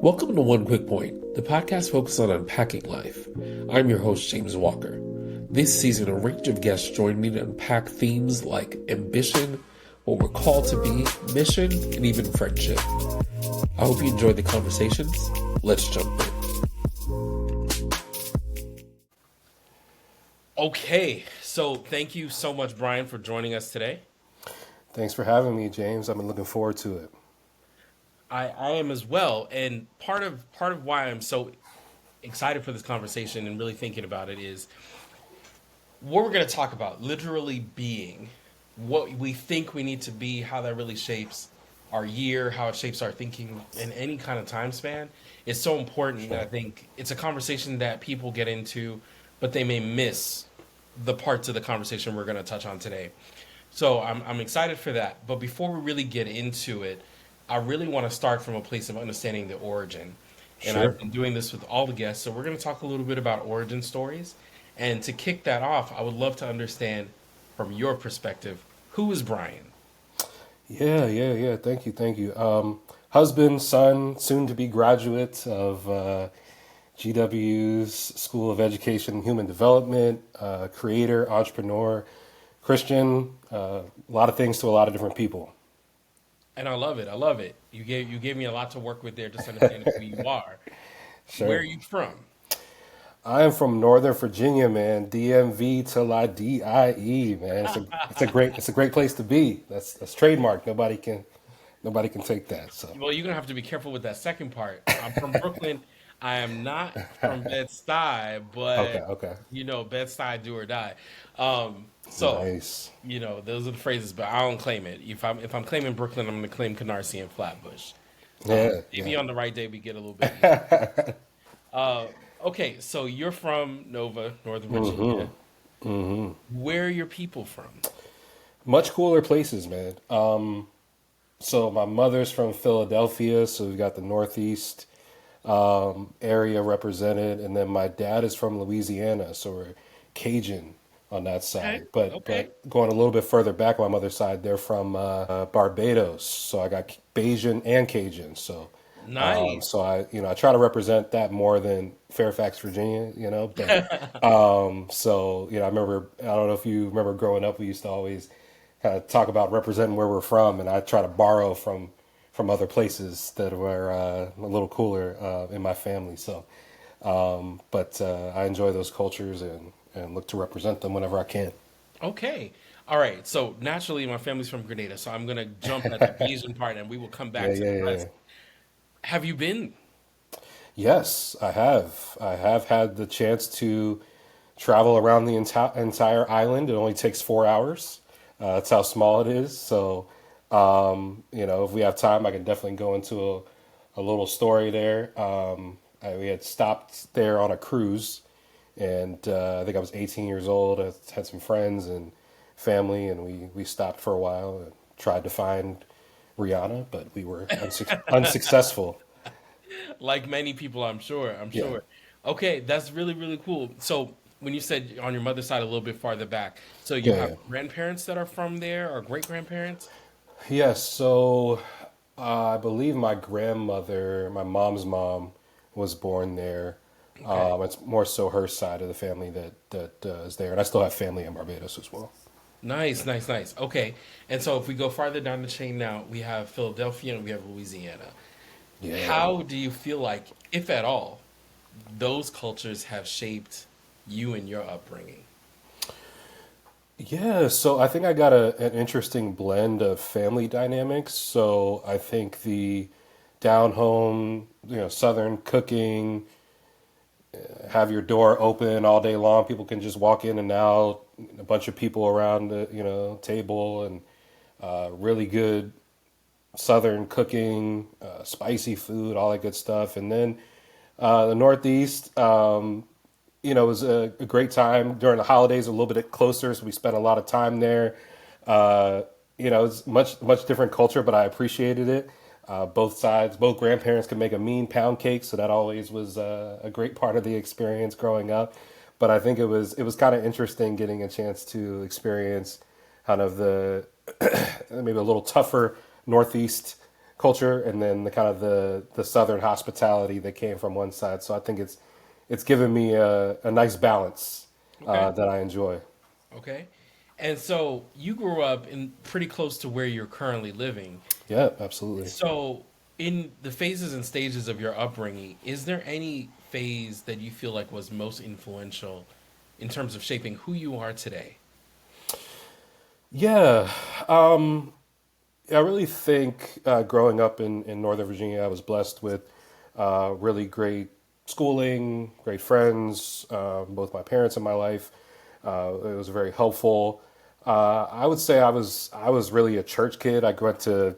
Welcome to One Quick Point, the podcast focused on unpacking life. I'm your host, James Walker. This season, a range of guests join me to unpack themes like ambition, what we're called to be, mission, and even friendship. I hope you enjoyed the conversations. Let's jump in. Okay, so thank you so much, Brian, for joining us today. Thanks for having me, James. I've been looking forward to it. I am as well, and part of why I'm so excited for this conversation and really thinking about it is what we're going to talk about literally being what we think we need to be, how that really shapes our year, how it shapes our thinking in any kind of time span is so important. And I Sure. think it's a conversation that people get into, but they may miss the parts of the conversation we're going to touch on today. So I'm excited for that. But before we really get into it, I really want to start from a place of understanding the origin. And I've Sure. been doing this with all the guests. So we're going to talk a little bit about origin stories. And to kick that off, I would love to understand from your perspective, who is Brian? Yeah. Thank you. Husband, son, soon to be graduate of GW's School of Education and Human Development, creator, entrepreneur, Christian, a lot of things to a lot of different people. And I love it. I love it. You gave me a lot to work with there, just understanding who you are. Where are Sure. you from? I am from Northern Virginia, man. DMV till I die, man. It's a great place to be. That's trademark. Nobody can take that. So Well, you're gonna have to be careful with that second part. I'm from Brooklyn. I am not from Bed-Stuy, okay, but okay, Bed-Stuy do or die. So nice. those are the phrases, but I don't claim it. If I'm claiming Brooklyn, I'm gonna claim Canarsie and Flatbush. Yeah, Maybe yeah. on the right day we get a little bit more. Uh, okay, so you're from Nova, Northern Virginia. Where are your people from? Much cooler places, man. So my mother's from Philadelphia, so we've got the Northeast area represented, and then my dad is from Louisiana, so we're Cajun on that Okay, side. But okay, going a little bit further back, my mother's side, they're from Barbados, so I got Bayesian and Cajun. So nice. I try to represent that more than Fairfax, Virginia, but I remember, I don't know if you remember growing up, we used to always kind of talk about representing where we're from, and I try to borrow from other places that were a little cooler in my family. But I enjoy those cultures and look to represent them whenever I can. Okay. All right. So naturally, my family's from Grenada, so I'm gonna jump at the Asian part, and we will come Yeah, back to yeah, the yeah, yeah. rest. Have you been? Yes, I have. I have had the chance to travel around the entire island. It only takes 4 hours. That's how small it is. So, if we have time, I can definitely go into a little story there. We had stopped there on a cruise, and I think I was 18 years old. I had some friends and family, and we stopped for a while and tried to find Rihanna, but we were unsuccessful. Like many people, I'm sure. I'm Yeah. sure. Okay, that's really, really cool. So when you said on your mother's side, a little bit farther back, so you Yeah, have yeah. grandparents that are from there, or great grandparents? Yes, so I believe my grandmother, my mom's mom, was born there. Okay. It's more so her side of the family that is there, and I still have family in Barbados as well. Nice, nice, nice. Okay. And so if we go farther down the chain now, we have Philadelphia and we have Louisiana. Yeah, How do you feel like, if at all, those cultures have shaped you and your upbringing? yeah. So I think I got an interesting blend of family dynamics. So I think the down home, Southern cooking, have your door open all day long. People can just walk in and out. A bunch of people around the table, and really good Southern cooking, spicy food, all that good stuff. And then the Northeast, it was a great time during the holidays. A little bit closer, so we spent a lot of time there. Uh, it's much different culture, but I appreciated it. Both sides, both grandparents could make a mean pound cake, so that always was a great part of the experience growing up. But I think it was kind of interesting getting a chance to experience kind of the maybe a little tougher Northeast culture, and then the kind of the southern hospitality that came from one side. So I think it's given me a nice balance Okay. that I enjoy. Okay. And so you grew up in pretty close to where you're currently living. Yeah, absolutely. So in the phases and stages of your upbringing, is there any phase that you feel like was most influential in terms of shaping who you are today? Yeah, I really think growing up in Northern Virginia, I was blessed with really great schooling, great friends, both my parents and my life. It was very helpful. I would say I was really a church kid. I went to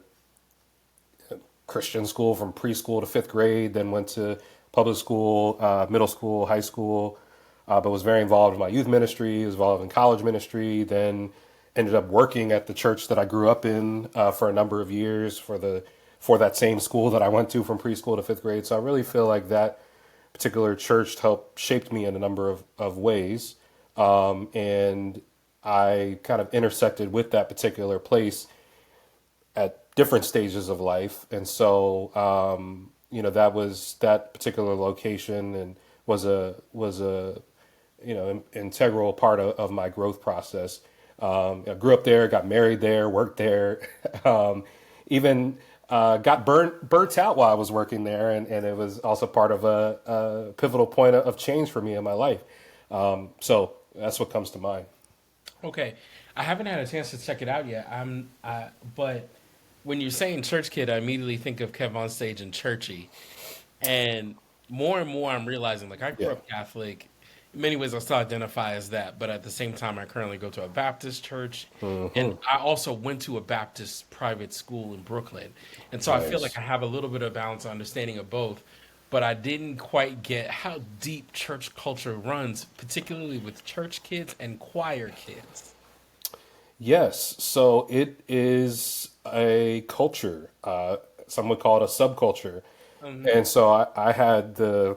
Christian school from preschool to fifth grade, then went to public school, middle school, high school, but was very involved in my youth ministry, was involved in college ministry, then ended up working at the church that I grew up in for a number of years for that same school that I went to from preschool to fifth grade. So I really feel like that particular church helped shaped me in a number of ways. And I kind of intersected with that particular place at different stages of life, and so that particular location and was a integral part of my growth process. I grew up there, got married there, worked there, even got burnt out while I was working there, and it was also part of a pivotal point of change for me in my life. So that's what comes to mind. Okay. I haven't had a chance to check it out yet. But when you're saying church kid, I immediately think of Kev on stage and churchy. And more I'm realizing like I grew Yeah. up Catholic. In many ways I still identify as that, but at the same time I currently go to a Baptist church, and I also went to a Baptist private school in Brooklyn. And so I feel like Nice. I have a little bit of balance understanding of both, but I didn't quite get how deep church culture runs, particularly with church kids and choir kids. Yes, so it is a culture. Some would call it a subculture. Hmm. And so I had the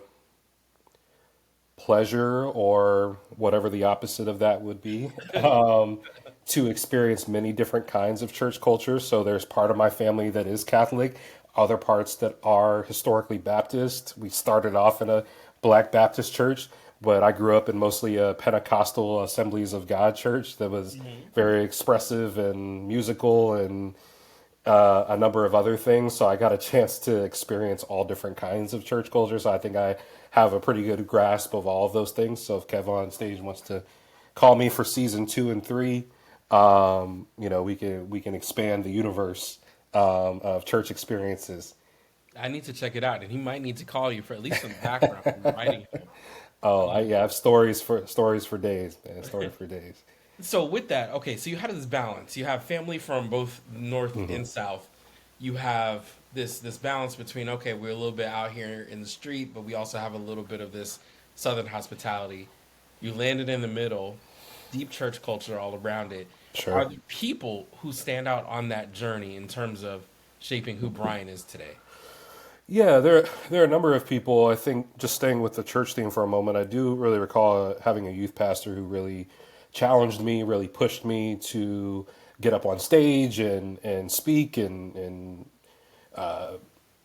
pleasure, or whatever the opposite of that would be, to experience many different kinds of church culture. So there's part of my family that is Catholic, other parts that are historically Baptist. We started off in a Black Baptist church, but I grew up in mostly a Pentecostal Assemblies of God church that was Hmm. very expressive and musical and a number of other things. So I got a chance to experience all different kinds of church culture. So I think I have a pretty good grasp of all of those things. So if Kev on stage wants to call me for season 2 and 3, we can expand the universe of church experiences. I need to check it out, and he might need to call you for at least some background from writing him. Oh, Um, I have stories for days, man. Stories for days. so with that, okay, so you had this balance. You have family from both north Hmm. and south. You have this balance between okay, we're a little bit out here in the street, but we also have a little bit of this southern hospitality. You landed in the middle, deep church culture all around it. Are Sure. there people who stand out on that journey in terms of shaping who Brian is today? Yeah, there are a number of people. I think just staying with the church theme for a moment, I do really recall having a youth pastor who really challenged me, really pushed me to get up on stage and speak, and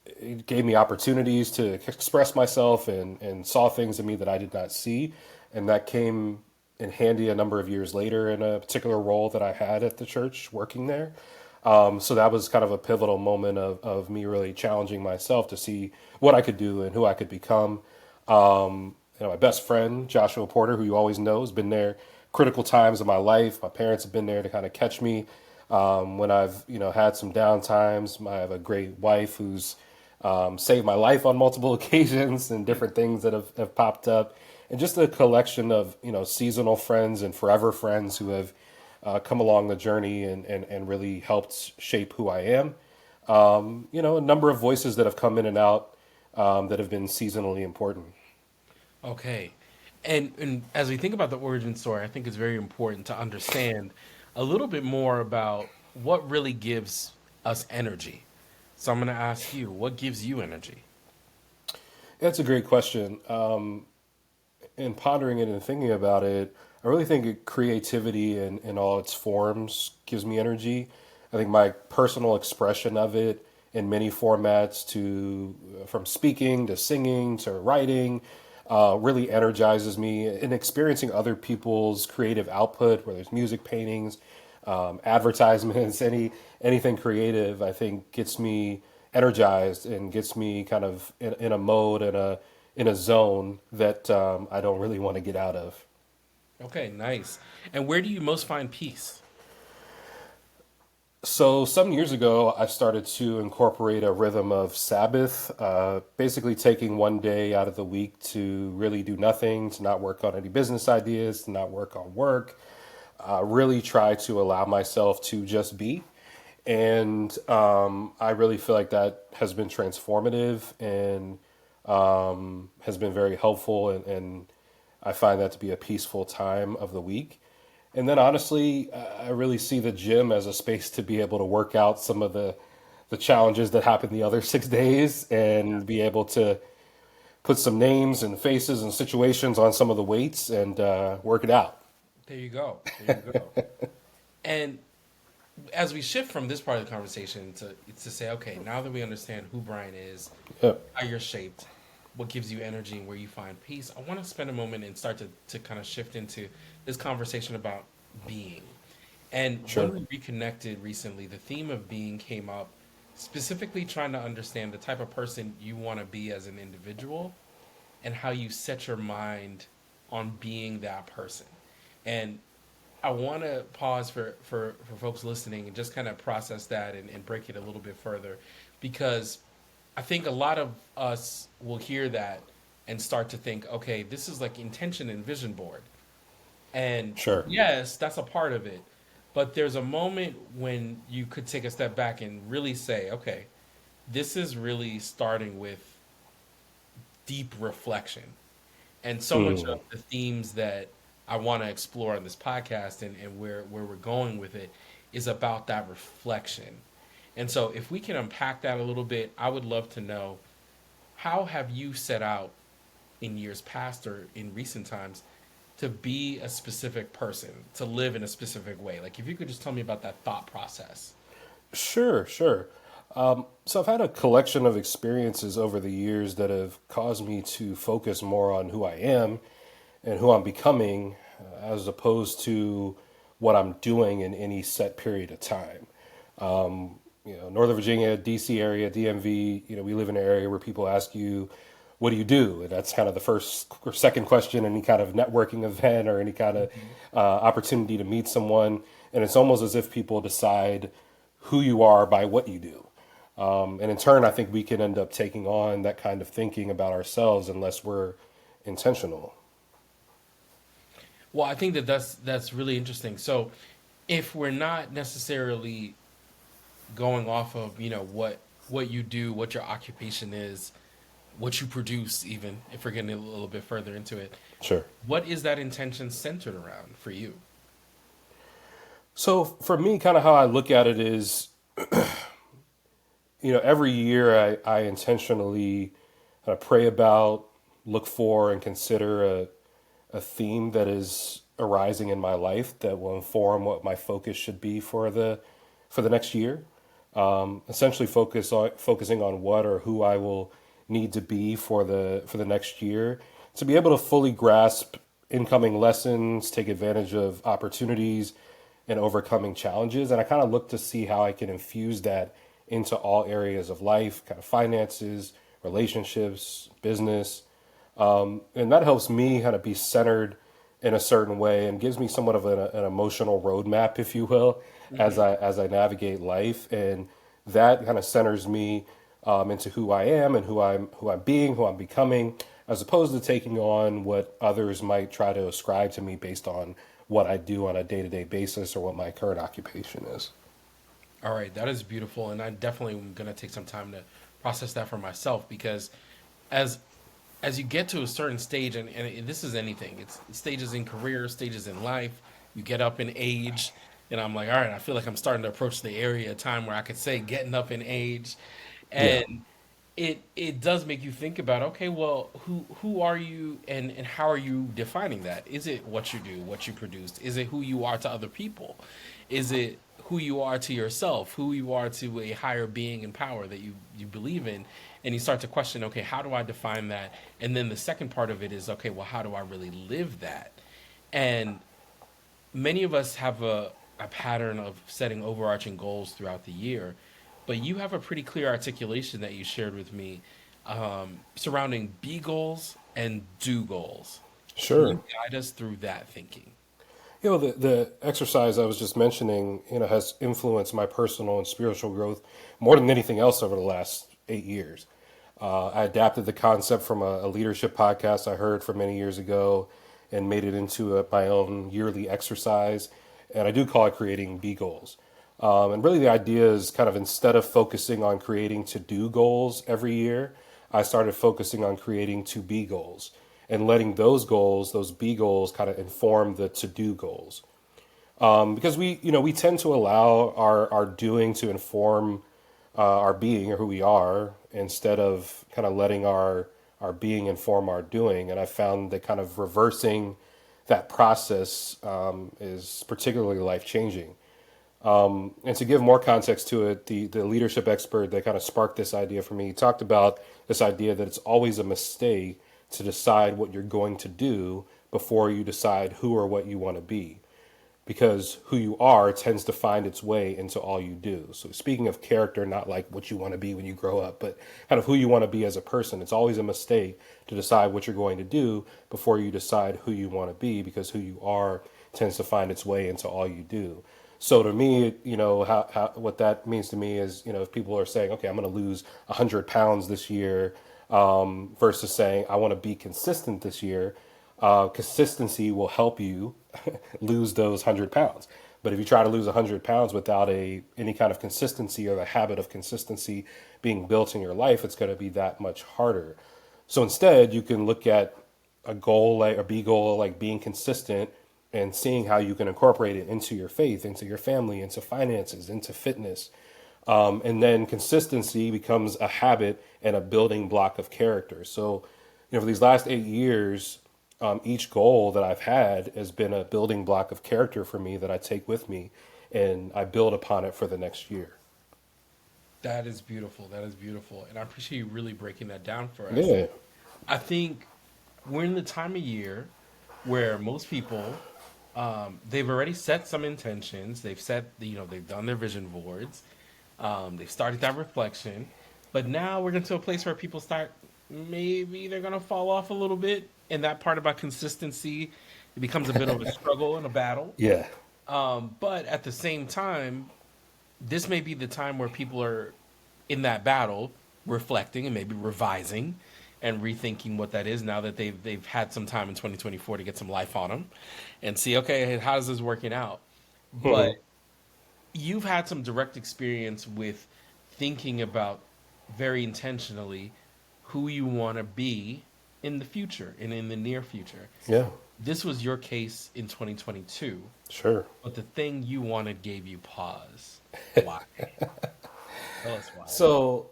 it gave me opportunities to express myself and saw things in me that I did not see, and that came in handy a number of years later in a particular role that I had at the church working there. So that was kind of a pivotal moment of me really challenging myself to see what I could do and who I could become. My best friend, Joshua Porter, who you always know, has been there critical times of my life. My parents have been there to kind of catch me when I've had some down times. I have a great wife who's saved my life on multiple occasions, and different things that have popped up, and just a collection of seasonal friends and forever friends who have come along the journey and really helped shape who I am. A number of voices that have come in and out that have been seasonally important. Okay. And as we think about the origin story, I think it's very important to understand a little bit more about what really gives us energy. So I'm going to ask you, what gives you energy? That's a great question. In pondering it and thinking about it, I really think creativity in all its forms gives me energy. I think my personal expression of it in many formats to from speaking to singing to writing really energizes me. And experiencing other people's creative output, whether it's music, paintings, advertisements, anything creative, I think gets me energized and gets me kind of in a mode and in a zone that I don't really want to get out of. Okay, nice. And where do you most find peace? So some years ago, I started to incorporate a rhythm of Sabbath, basically taking one day out of the week to really do nothing, to not work on any business ideas, to not work on work, really try to allow myself to just be. And I really feel like that has been transformative and has been very helpful. And I find that to be a peaceful time of the week. And then honestly, I really see the gym as a space to be able to work out some of the challenges that happen the other 6 days and be able to put some names and faces and situations on some of the weights and work it out. There you go. There you go. And as we shift from this part of the conversation to say, okay, now that we understand who Brian is, Yeah, how you're shaped, what gives you energy, and where you find peace, I want to spend a moment and start to kind of shift into this conversation about being. And when sure. we reconnected recently, the theme of being came up, specifically trying to understand the type of person you want to be as an individual and how you set your mind on being that person. And I want to pause for folks listening and just kind of process that and break it a little bit further because I think a lot of us will hear that and start to think, okay, this is like intention and vision board. And Sure. yes, that's a part of it. But there's a moment when you could take a step back and really say, okay, this is really starting with deep reflection. And so much of Mm, the themes that I want to explore on this podcast and where we're going with it is about that reflection. And so if we can unpack that a little bit, I would love to know how have you set out in years past or in recent times to be a specific person, to live in a specific way? Like if you could just tell me about that thought process. sure, sure. So I've had a collection of experiences over the years that have caused me to focus more on who I am and who I'm becoming as opposed to what I'm doing in any set period of time. Northern Virginia, DC area, DMV, we live in an area where people ask you, what do you do? And that's kind of the first or second question, any kind of networking event or any kind of Mhm. opportunity to meet someone. And it's almost as if people decide who you are by what you do. And in turn, I think we can end up taking on that kind of thinking about ourselves unless we're intentional. Well, I think that that's really interesting. So, if we're not necessarily going off of what you do, what your occupation is, what you produce, even if we're getting a little bit further into it, Sure. what is that intention centered around for you? So for me, kind of how I look at it is, every year I intentionally pray about, look for, and consider a theme that is arising in my life that will inform what my focus should be for the next year. Essentially, focusing on what or who I will need to be for the next year to be able to fully grasp incoming lessons, take advantage of opportunities, and overcoming challenges. And I kind of look to see how I can infuse that into all areas of life, kind of finances, relationships, business, and that helps me kind of be centered in a certain way and gives me somewhat of an emotional roadmap, if you will, as Hmm. I navigate life, and that kind of centers me into who I am and who I'm being, who I'm becoming, as opposed to taking on what others might try to ascribe to me based on what I do on a day to day basis or what my current occupation is. All right, that is beautiful, and I definitely am gonna take some time to process that for myself because as as you get to a certain stage, and this is anything, it's stages in career, stages in life, you get up in age, and I'm like, all right, I feel like I'm starting to approach the area of time where I could say getting up in age, Yeah, and it does make you think about, okay, well, who are you, and how are you defining that? Is it what you do, what you produce? Is it who you are to other people? Is it who you are to yourself, who you are to a higher being and power that you believe in, and you start to question, okay, how do I define that? And then the second part of it is, okay, well, how do I really live that? And many of us have a pattern of setting overarching goals throughout the year, but you have a pretty clear articulation that you shared with me surrounding be goals and do goals. Can Sure. you guide us through that thinking? The exercise I was just mentioning, has influenced my personal and spiritual growth more than anything else over the last 8 years. I adapted the concept from a leadership podcast I heard from many years ago and made it into my own yearly exercise. And I do call it creating B goals. And really, the idea is kind of instead of focusing on creating to do goals every year, I started focusing on creating to be goals and letting those goals, those B goals, kind of inform the to do goals. Because we tend to allow our doing to inform our being or who we are instead of kind of letting our being inform our doing. And I found that kind of reversing that process is particularly life changing. And to give more context to it, the leadership expert that kind of sparked this idea for me, he talked about this idea that it's always a mistake to decide what you're going to do before you decide who or what you want to be. Because who you are tends to find its way into all you do. So, speaking of character, not like what you want to be when you grow up, but kind of who you want to be as a person, it's always a mistake to decide what you're going to do before you decide who you want to be, because who you are tends to find its way into all you do. So to me, what that means to me is, if people are saying, okay, I'm going to lose 100 pounds this year, versus saying, I want to be consistent this year, consistency will help you lose those 100 pounds. But if you try to lose 100 pounds without any kind of consistency or the habit of consistency being built in your life, it's going to be that much harder. So instead, you can look at a goal like a B goal, like being consistent and seeing how you can incorporate it into your faith, into your family, into finances, into fitness. And then consistency becomes a habit and a building block of character. So, for these last 8 years, each goal that I've had has been a building block of character for me that I take with me and I build upon it for the next year. That is beautiful. That is beautiful. And I appreciate you really breaking that down for us. Yeah. I think we're in the time of year where most people they've already set some intentions. They've they've done their vision boards. They've started that reflection, but now we're getting to a place where people start, maybe they're gonna fall off a little bit, and that part about consistency, it becomes a bit of a struggle and a battle. Yeah. But at the same time, this may be the time where people are in that battle, reflecting and maybe revising and rethinking what that is now that they've had some time in 2024 to get some life on them and see, okay, how's this working out? But you've had some direct experience with thinking about very intentionally who you want to be in the future and in the near future. Yeah. This was your case in 2022, Sure. but the thing you wanted gave you pause. Why? Tell us why. So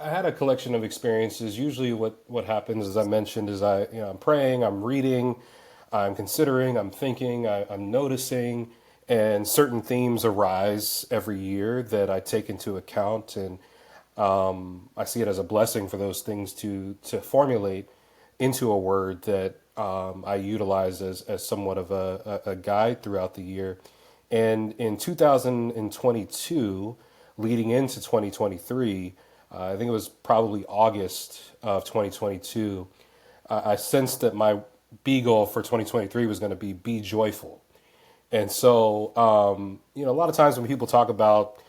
I had a collection of experiences. Usually what happens, as I mentioned, is I'm praying, I'm reading, I'm considering, I'm thinking, I'm noticing, and certain themes arise every year that I take into account, and I see it as a blessing for those things to formulate into a word that I utilize as somewhat of a guide throughout the year. And in 2022, leading into 2023, I think it was probably August of 2022, I sensed that my B goal for 2023 was going to be joyful. And so, a lot of times when people talk about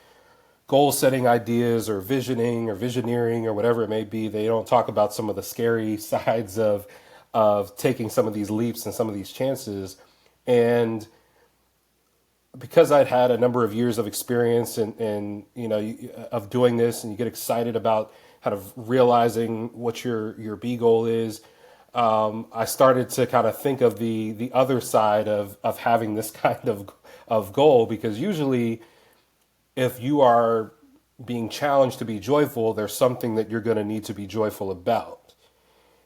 goal setting ideas or visioning or visioneering or whatever it may be, they don't talk about some of the scary sides of taking some of these leaps and some of these chances. And because I'd had a number of years of experience and of doing this, and you get excited about kind of realizing what your B goal is, I started to kind of think of the other side of having this kind of goal, because usually if you are being challenged to be joyful, there's something that you're going to need to be joyful about.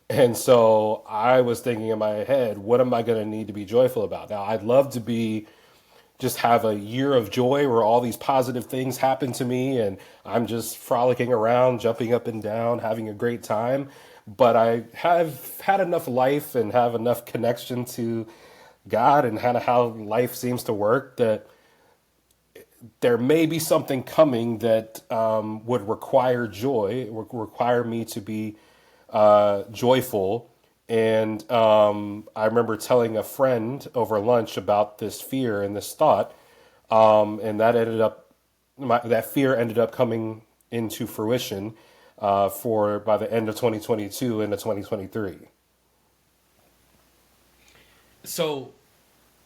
And so I was thinking in my head, what am I going to need to be joyful about? Now, I'd love to be just have a year of joy where all these positive things happen to me and I'm just frolicking around, jumping up and down, having a great time. But I have had enough life and have enough connection to God and kind of how life seems to work that there may be something coming that would require joy, would require me to be joyful. And I remember telling a friend over lunch about this fear and this thought, and that ended up that fear ended up coming into fruition for by the end of 2022 into 2023. So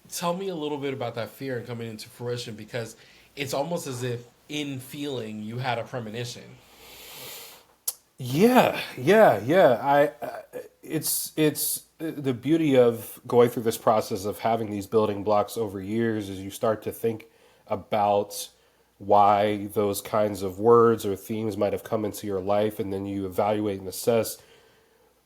tell me a little bit about that fear and coming into fruition, because it's almost as if in feeling you had a premonition. Yeah. It's the beauty of going through this process of having these building blocks over years is you start to think about why those kinds of words or themes might have come into your life, and then you evaluate and assess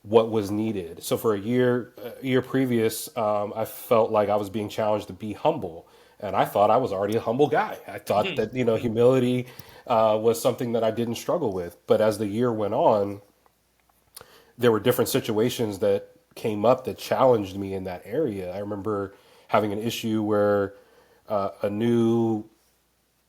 what was needed. So for a year previous, I felt like I was being challenged to be humble, and I thought I was already a humble guy. I thought that humility was something that I didn't struggle with. But as the year went on, there were different situations that came up that challenged me in that area. I remember having an issue where a new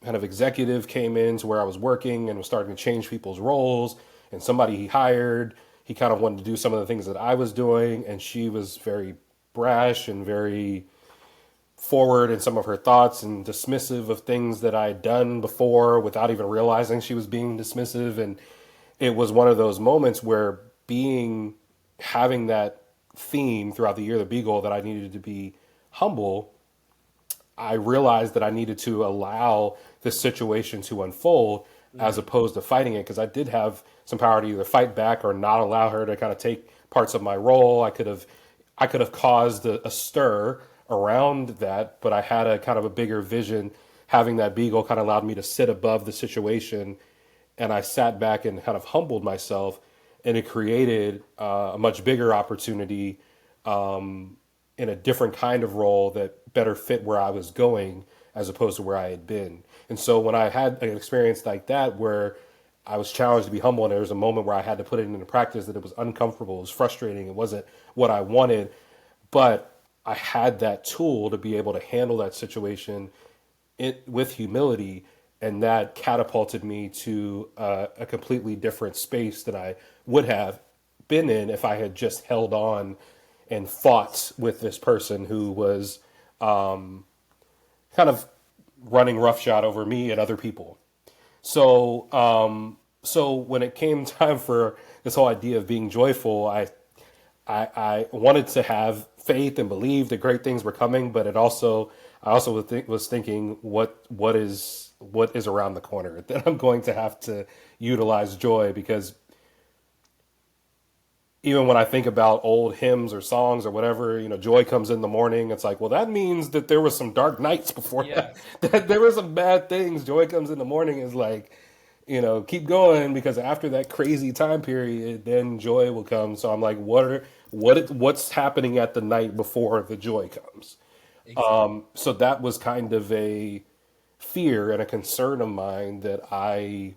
kind of executive came in to where I was working and was starting to change people's roles. And somebody he hired, he kind of wanted to do some of the things that I was doing. And she was very brash and very forward in some of her thoughts and dismissive of things that I had done before without even realizing she was being dismissive. And it was one of those moments where having that theme throughout the year of the Beagle that I needed to be humble, I realized that I needed to allow this situation to unfold as opposed to fighting it, because I did have some power to either fight back or not allow her to kind of take parts of my role. I could have caused a stir around that, but I had a kind of a bigger vision. Having that Beagle kind of allowed me to sit above the situation, and I sat back and kind of humbled myself, and it created a much bigger opportunity in a different kind of role that better fit where I was going as opposed to where I had been. And so when I had an experience like that where I was challenged to be humble and there was a moment where I had to put it into practice, that it was uncomfortable, it was frustrating, it wasn't what I wanted, but I had that tool to be able to handle that situation with humility, and that catapulted me to a completely different space than I would have been in if I had just held on and fought with this person who was kind of running roughshod over me and other people. So when it came time for this whole idea of being joyful, I wanted to have faith and believe that great things were coming, but I also was thinking what is around the corner that I'm going to have to utilize joy, because even when I think about old hymns or songs or whatever, joy comes in the morning. It's like, well, that means that there was some dark nights before that, Yes. that there were some bad things. Joy comes in the morning is like, keep going, because after that crazy time period, then joy will come. So I'm like, what's happening at the night before the joy comes? Exactly. So that was kind of a fear and a concern of mine that I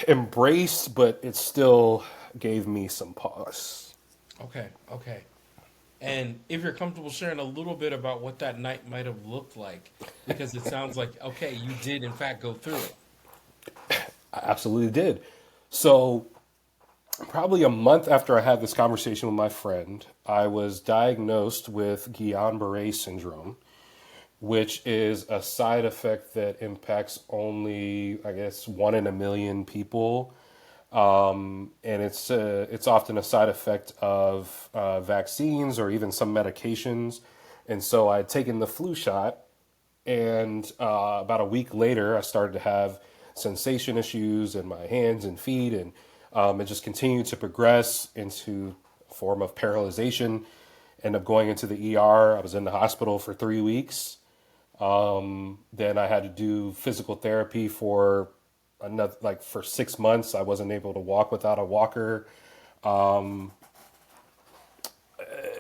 embraced, but it still gave me some pause. Okay. Okay. And if you're comfortable sharing a little bit about what that night might have looked like, because it sounds like, okay, you did in fact go through it. I absolutely did. So, probably a month after I had this conversation with my friend, I was diagnosed with Guillain-Barré syndrome, which is a side effect that impacts only, I guess, 1 in a million people. And it's often a side effect of vaccines or even some medications. And so I had taken the flu shot, and about a week later, I started to have sensation issues in my hands and feet, and it just continued to progress into a form of paralyzation. Ended up going into the ER. I was in the hospital for 3 weeks. Then I had to do physical therapy for another, like for 6 months. I wasn't able to walk without a walker.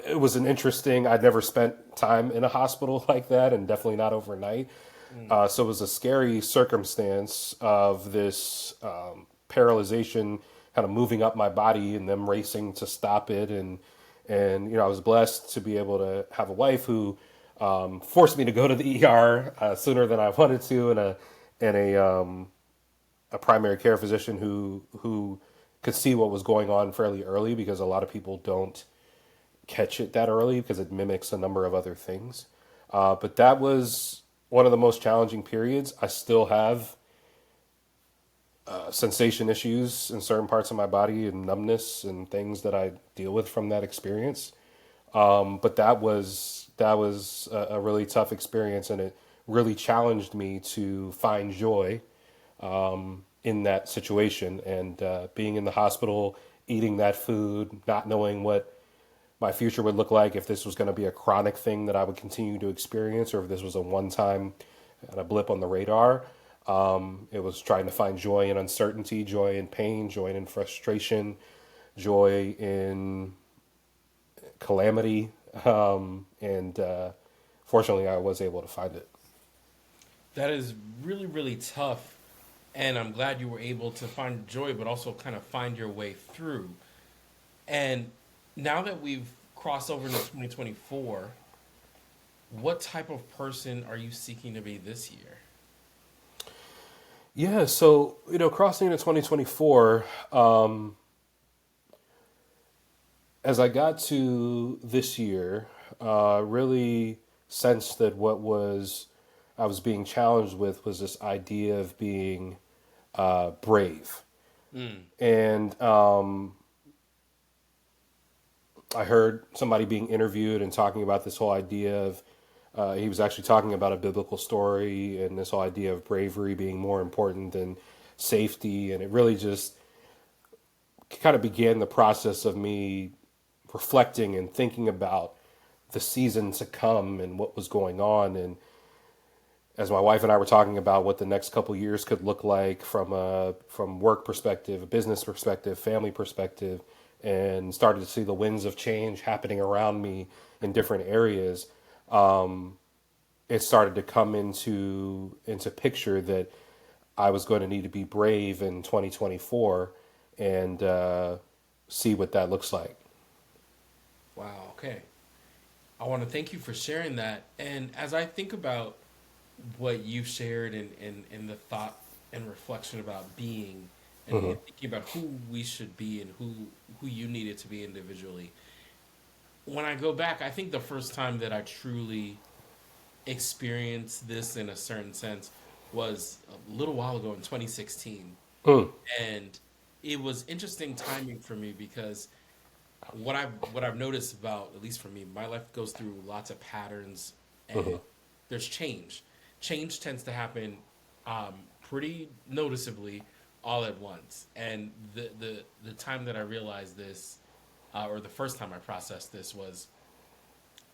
it was an interesting. I'd never spent time in a hospital like that, and definitely not overnight. Mm. So it was a scary circumstance of this paralyzation kind of moving up my body and them racing to stop it. And I was blessed to be able to have a wife who forced me to go to the ER sooner than I wanted to, and a primary care physician who could see what was going on fairly early, because a lot of people don't catch it that early because it mimics a number of other things. But that was one of the most challenging periods. I still have sensation issues in certain parts of my body and numbness and things that I deal with from that experience. But that was a really tough experience, and it really challenged me to find joy in that situation. And being in the hospital, eating that food, not knowing what my future would look like, if this was going to be a chronic thing that I would continue to experience, or if this was a one-time kind of blip on the radar. It was trying to find joy in uncertainty, joy in pain, joy in frustration, joy in calamity, and fortunately, I was able to find it. That is really, really tough. And I'm glad you were able to find joy, but also kind of find your way through. And now that we've crossed over into 2024, what type of person are you seeking to be this year? Yeah, so crossing into 2024, as I got to this year, really sensed that what was I was being challenged with was this idea of being brave. Mm. And I heard somebody being interviewed and talking about this whole idea of, he was actually talking about a biblical story and this whole idea of bravery being more important than safety. And it really just kind of began the process of me reflecting and thinking about the season to come and what was going on. And as my wife and I were talking about what the next couple years could look like from work perspective, a business perspective, family perspective, and started to see the winds of change happening around me in different areas, it started to come into picture that I was going to need to be brave in 2024 and see what that looks like. Wow, okay. I want to thank you for sharing that. And as I think about what you've shared and the thought and reflection about being and thinking about who we should be and who you needed to be individually, when I go back, I think the first time that I truly experienced this in a certain sense was a little while ago in 2016. Mm, And it was interesting timing for me because what I've noticed about, at least for me, my life goes through lots of patterns and there's change. Change tends to happen pretty noticeably all at once. And the time that I realized this, or the first time I processed this, was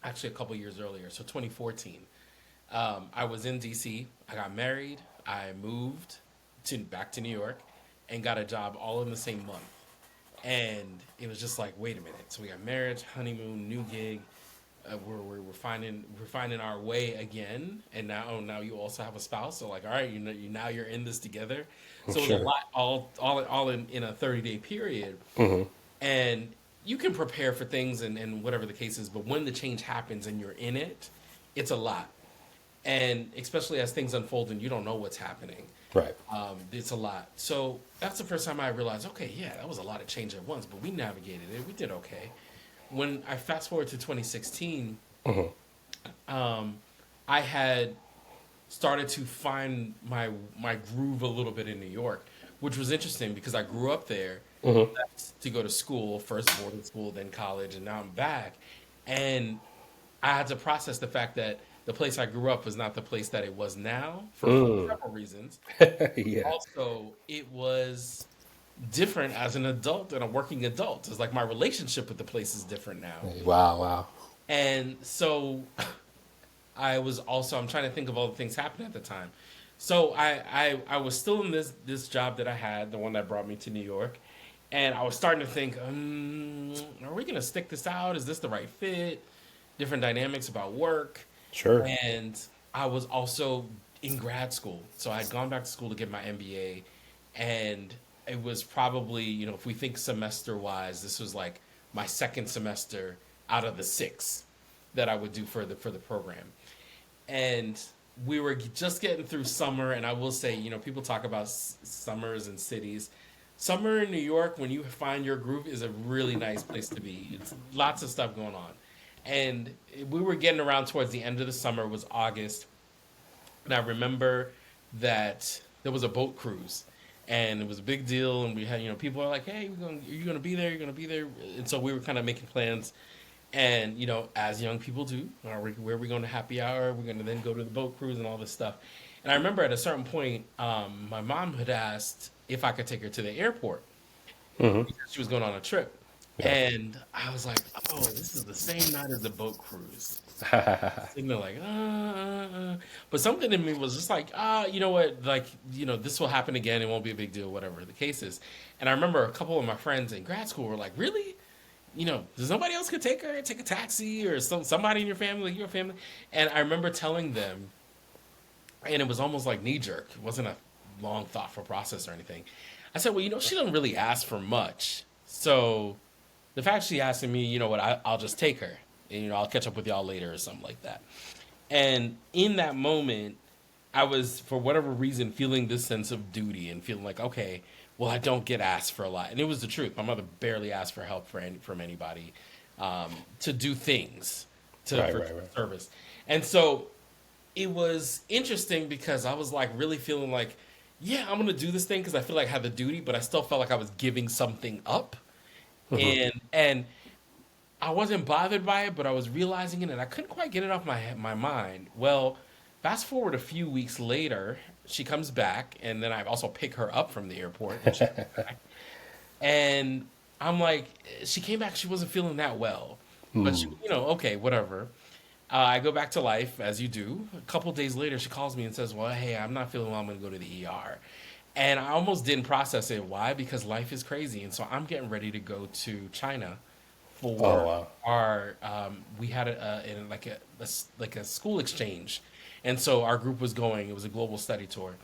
actually a couple years earlier, so 2014. I was in DC. I got married. I moved to back to New York, and got a job all in the same month. And it was just like, wait a minute. So we got marriage, honeymoon, new gig. We're finding our way again, and now you also have a spouse. So like, all right, now you're in this together. So it was a sure. lot, all in a 30-day period, and you can prepare for things and whatever the case is. But when the change happens and you're in it, it's a lot, and especially as things unfold and you don't know what's happening. Right. It's a lot. So that's the first time I realized, okay, yeah, that was a lot of change at once, but we navigated it. We did okay. When I fast forward to 2016, I had started to find my groove a little bit in New York, which was interesting because I grew up there, left to go to school, first boarding school, then college, and now I'm back. And I had to process the fact that the place I grew up was not the place that it was now for Mm. several reasons. Yeah. Also, it was different as an adult and a working adult. It's like my relationship with the place is different now. Wow. Wow. And so I'm trying to think of all the things happening at the time. So I was still in this job that I had, the one that brought me to New York, And I was starting to think, are we going to stick this out? Is this the right fit? Different dynamics about work. Sure. And I was also in grad school. So I had gone back to school to get my MBA. And it was probably, if we think semester wise, this was like my second semester out of the six that I would do for the program. And we were just getting through summer, and I will say, people talk about summers and cities. Summer in New York, when you find your groove, is a really nice place to be. It's lots of stuff going on, and we were getting around towards the end of the summer. It was August, and I remember that there was a boat cruise, and it was a big deal. And we had, people are like, "Hey, are you gonna be there? You're gonna be there." And so we were kind of making plans. And as young people do, where are we going to happy hour? We're going to then go to the boat cruise and all this stuff. And I remember at a certain point, my mom had asked if I could take her to the airport Hmm. because she was going on a trip. Yeah. And I was like, "Oh, this is the same night as the boat cruise." And they're like, but something in me was just like, you know what, like, this will happen again. It won't be a big deal, whatever the case is. And I remember a couple of my friends in grad school were like, really? Does nobody else could take her, take a taxi or somebody in your family, like your family? And I remember telling them, and it was almost like knee jerk. It wasn't a long thoughtful process or anything. I said, well, she doesn't really ask for much. So the fact she asking me, you know what, I'll just take her. And, I'll catch up with y'all later or something like that. And in that moment, I was, for whatever reason, feeling this sense of duty and feeling like, okay, well, I don't get asked for a lot. And it was the truth. My mother barely asked for help from anybody to do things Right, for right, right. service. And so it was interesting because I was like really feeling like, yeah, I'm going to do this thing because I feel like I had the duty, but I still felt like I was giving something up. Hmm. And I wasn't bothered by it, but I was realizing it, and I couldn't quite get it off my mind. Well, fast forward a few weeks later, she comes back, and then I also pick her up from the airport, and she comes back, and I'm like, she came back, she wasn't feeling that well, but she, Hmm. okay, whatever. I go back to life as you do. A couple days later, she calls me and says, "Well, hey, I'm not feeling well. I'm going to go to the ER." And I almost didn't process it. Why? Because life is crazy, and so I'm getting ready to go to China Oh for wow. our we had like a school exchange, and so our group was going. It was a global study tour,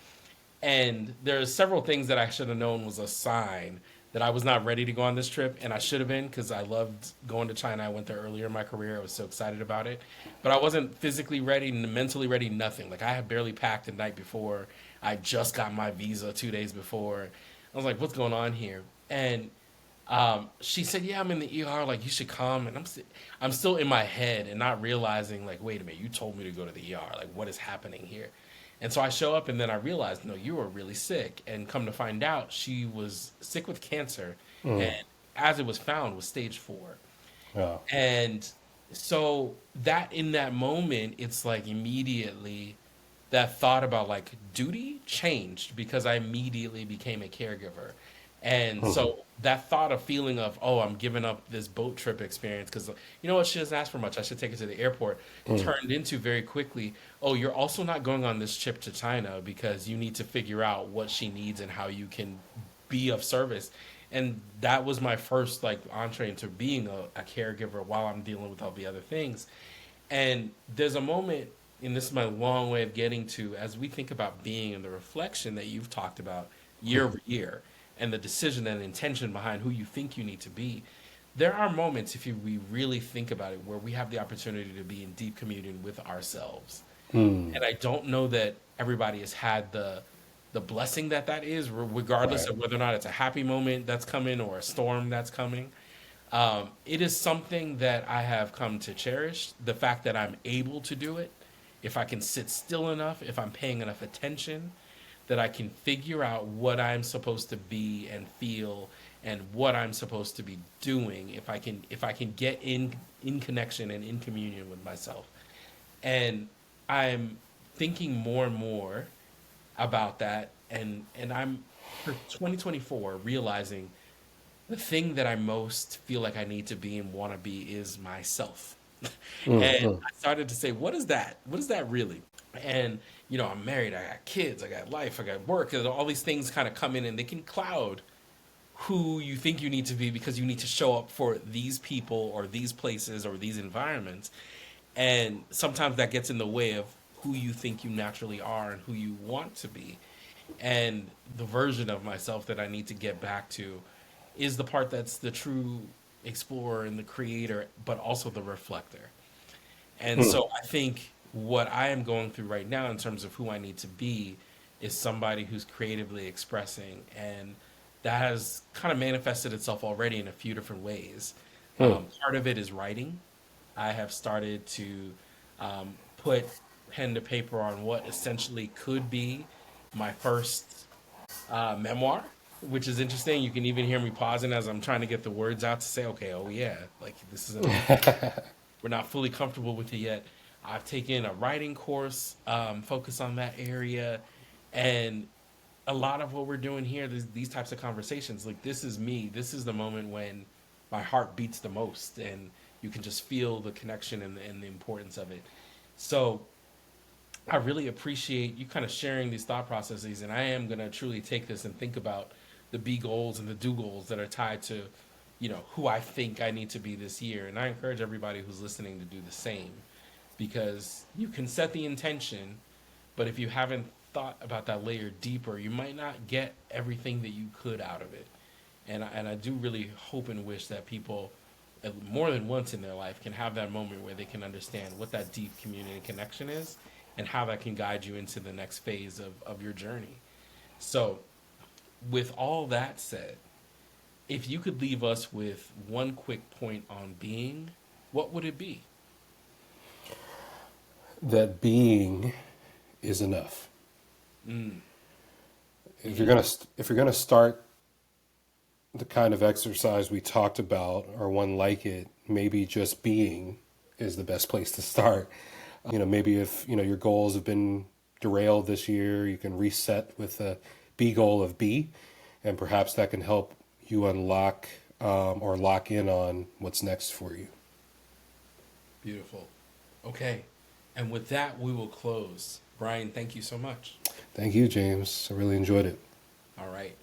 and there's several things that I should have known was a sign that I was not ready to go on this trip, and I should have been because I loved going to China. I went there earlier in my career. I was so excited about it, but I wasn't physically ready, mentally ready, nothing. Like I had barely packed the night before. I just got my visa 2 days before. I was like, "What's going on here?" And she said, "Yeah, I'm in the ER. Like, you should come." And I'm still in my head and not realizing, like, wait a minute, you told me to go to the ER. Like, what is happening here? And so I show up, and then I realized, no, you were really sick. And come to find out, she was sick with cancer, Mm. and as it was found, was stage 4. Oh. And so that in that moment, it's like immediately that thought about like duty changed because I immediately became a caregiver. And Hmm. so that thought of feeling of, oh, I'm giving up this boat trip experience because you know what, she doesn't ask for much. I should take her to the airport. Mm. Turned into very quickly, oh, you're also not going on this trip to China because you need to figure out what she needs and how you can be of service. And that was my first like entree into being a caregiver while I'm dealing with all the other things. And there's a moment, and this is my long way of getting to, as we think about being and the reflection that you've talked about year over year, and the decision and intention behind who you think you need to be. There are moments, if we really think about it, where we have the opportunity to be in deep communion with ourselves. Mm. And I don't know that everybody has had the blessing that is, regardless Right. of whether or not it's a happy moment that's coming or a storm that's coming. It is something that I have come to cherish. The fact that I'm able to do it, if I can sit still enough, if I'm paying enough attention, that I can figure out what I'm supposed to be and feel and what I'm supposed to be doing. If I can get in connection and in communion with myself. And I'm thinking more and more about that, and I'm for 2024 realizing the thing that I most feel like I need to be and want to be is myself. Mm. And Mm. I started to say, what is that? What is that really? And I'm married, I got kids, I got life, I got work, and all these things kind of come in and they can cloud who you think you need to be because you need to show up for these people or these places or these environments. And sometimes that gets in the way of who you think you naturally are and who you want to be. And the version of myself that I need to get back to is the part that's the true explorer and the creator, but also the reflector. And Hmm. so I think what I am going through right now in terms of who I need to be is somebody who's creatively expressing. And that has kind of manifested itself already in a few different ways. Hmm. Part of it is writing. I have started to put pen to paper on what essentially could be my first memoir, which is interesting. You can even hear me pausing as I'm trying to get the words out to say, okay, oh yeah, like this isn't, we're not fully comfortable with it yet. I've taken a writing course, focus on that area, and a lot of what we're doing here, these types of conversations, like this is me. This is the moment when my heart beats the most, and you can just feel the connection and the importance of it. So I really appreciate you kind of sharing these thought processes, and I am going to truly take this and think about the be goals and the do goals that are tied to, who I think I need to be this year. And I encourage everybody who's listening to do the same because you can set the intention, but if you haven't thought about that layer deeper, you might not get everything that you could out of it. And I do really hope and wish that people, more than once in their life, can have that moment where they can understand what that deep community connection is and how that can guide you into the next phase of your journey. So, with all that said, if you could leave us with one quick point on being, what would it be? That being is enough. Mm, If you're gonna beautiful. if you're gonna start the kind of exercise we talked about or one like it, maybe just being is the best place to start. Maybe if your goals have been derailed this year, you can reset with a B goal of B, and perhaps that can help you unlock or lock in on what's next for you. Beautiful. Okay. And with that, we will close. Brian, thank you so much. Thank you, James. I really enjoyed it. All right.